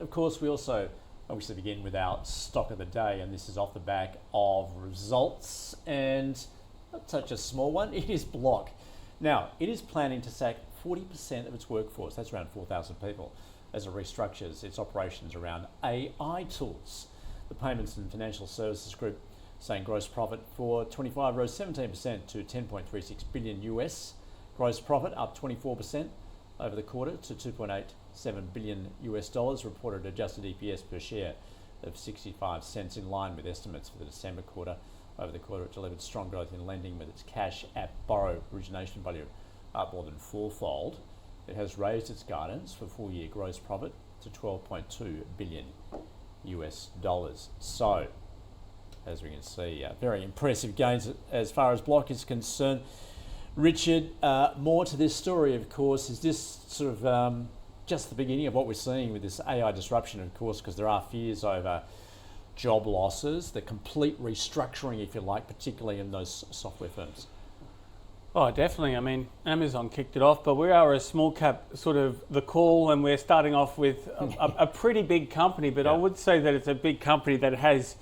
of course, we also obviously begin with our stock of the day, and this is off the back of results, and not such a small one. It is Block. Now, it is planning to sack 40% of its workforce, that's around 4,000 people, as it restructures its operations around AI tools. The Payments and Financial Services Group saying gross profit for 25 rose 17% to 10.36 billion US. Gross profit up 24% over the quarter to 2.87 billion US dollars. Reported adjusted EPS per share of 65 cents, in line with estimates for the December quarter. Over the quarter, it delivered strong growth in lending, with its cash app Borrow origination value up more than fourfold. It has raised its guidance for full year gross profit to 12.2 billion US dollars. So, as we can see, very impressive gains as far as Block is concerned. Richard, more to this story, of course. Is this sort of just the beginning of what we're seeing with this AI disruption, of course, because there are fears over job losses, the complete restructuring, if you like, particularly in those software firms? Oh, definitely. I mean, Amazon kicked it off, but we are a small cap sort of the call, and we're starting off with a pretty big company, but yeah. I would say that it's a big company that has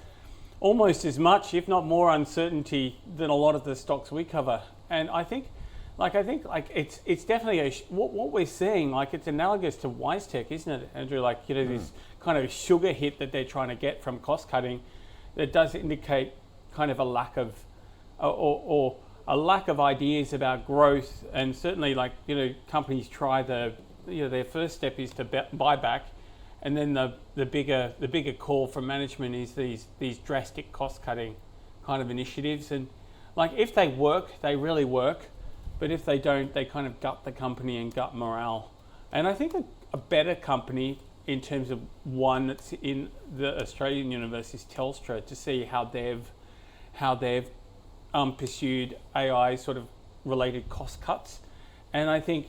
almost as much, if not more, uncertainty than a lot of the stocks we cover. And I think it's definitely what we're seeing. Like, it's analogous to WiseTech, isn't it, Andrew? Like, you know, this kind of sugar hit that they're trying to get from cost cutting, that does indicate kind of a lack of or a lack of ideas about growth. And certainly, like, you know, companies try their first step is to buy back, and then the bigger call from management is these drastic cost cutting kind of initiatives. And like, if they work, they really work, but if they don't, they kind of gut the company and gut morale. And I think a better company in terms of one that's in the Australian universe is Telstra, to see how they've pursued AI sort of related cost cuts. And I think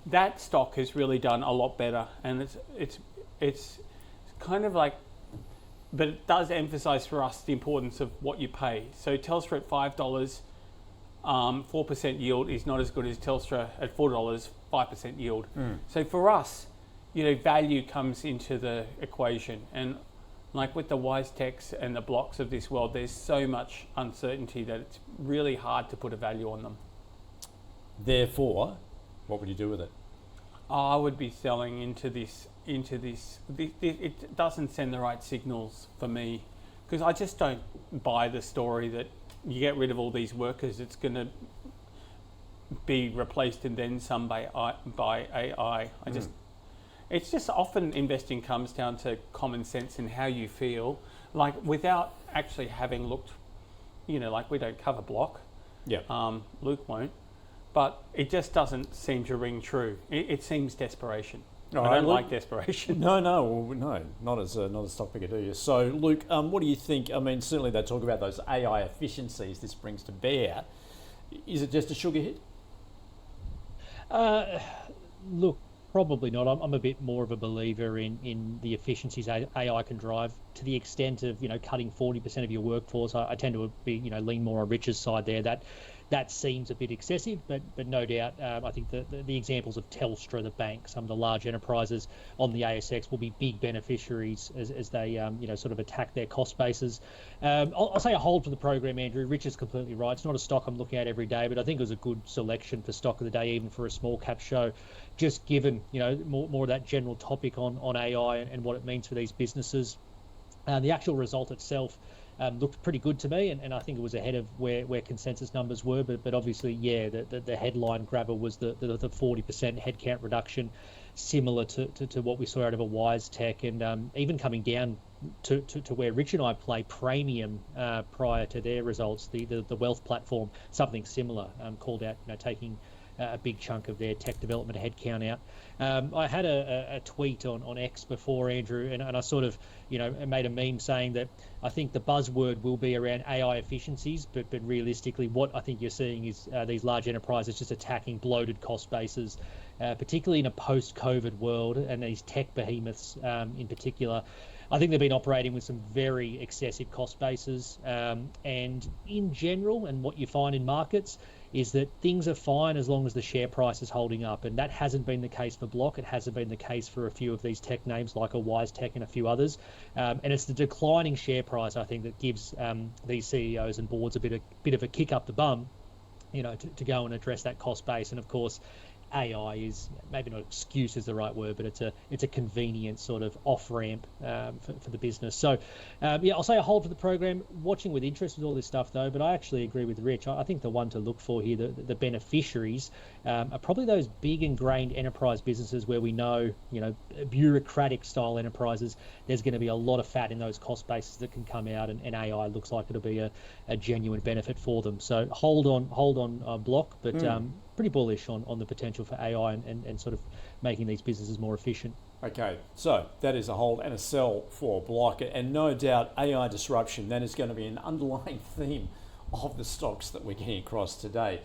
that stock has really done a lot better. And it's kind of like, but it does emphasize for us the importance of what you pay. So Telstra at $5, 4% yield is not as good as Telstra at $4, 5% yield. So for us, you know, value comes into the equation. And like with the WiseTechs and the Blocks of this world, there's so much uncertainty that it's really hard to put a value on them. Therefore, what would you do with it? I would be selling into this. It doesn't send the right signals for me, because I just don't buy the story that you get rid of all these workers, it's going to be replaced and then some by AI. It's just often investing comes down to common sense and how you feel, like, without actually having looked, you know, like, we don't cover Block. Yeah. Luke won't, but it just doesn't seem to ring true. It seems desperation. All I right, don't Luke, like desperation. No, not as a stock picker, do you? So, Luke, what do you think? I mean, certainly they talk about those AI efficiencies this brings to bear. Is it just a sugar hit? Look, probably not. I'm a bit more of a believer in the efficiencies AI can drive, to the extent of, you know, cutting 40% of your workforce. I tend to be, you know, lean more on Rich's side there. That seems a bit excessive, but no doubt, I think the examples of Telstra, the bank, some of the large enterprises on the ASX will be big beneficiaries as they, you know, sort of attack their cost bases. I'll say a hold for the program, Andrew. Rich is completely right. It's not a stock I'm looking at every day, but I think it was a good selection for stock of the day, even for a small cap show, just given, you know, more of that general topic on AI and what it means for these businesses. The actual result itself looked pretty good to me, and I think it was ahead of where consensus numbers were, but obviously, yeah, the headline grabber was the 40% headcount reduction, similar to what we saw out of a WiseTech, and even coming down to where Rich and I play Premium prior to their results, the wealth platform, something similar, called out, you know, taking a big chunk of their tech development headcount out. I had a tweet on X before, Andrew, and I sort of, you know, made a meme saying that I think the buzzword will be around AI efficiencies, but realistically, what I think you're seeing is these large enterprises just attacking bloated cost bases, particularly in a post-COVID world, and these tech behemoths in particular. I think they've been operating with some very excessive cost bases, and in general, and what you find in markets is that things are fine as long as the share price is holding up, and that hasn't been the case for Block. It hasn't been the case for a few of these tech names like a WiseTech and a few others, and it's the declining share price, I think, that gives these CEOs and boards a bit of a kick up the bum, to go and address that cost base. And of course, AI is maybe not excuse is the right word, but it's a convenient sort of off ramp for the business. So I'll say a hold for the program. Watching with interest with all this stuff though, but I actually agree with Rich. I think the one to look for here, the beneficiaries, are probably those big ingrained enterprise businesses where we know, bureaucratic style enterprises. There's going to be a lot of fat in those cost bases that can come out, and AI looks like it'll be a genuine benefit for them. So hold on Block, but pretty bullish on the potential for AI and sort of making these businesses more efficient. Okay, so that is a hold and a sell for Block, and no doubt AI disruption, that is going to be an underlying theme of the stocks that we're getting across today.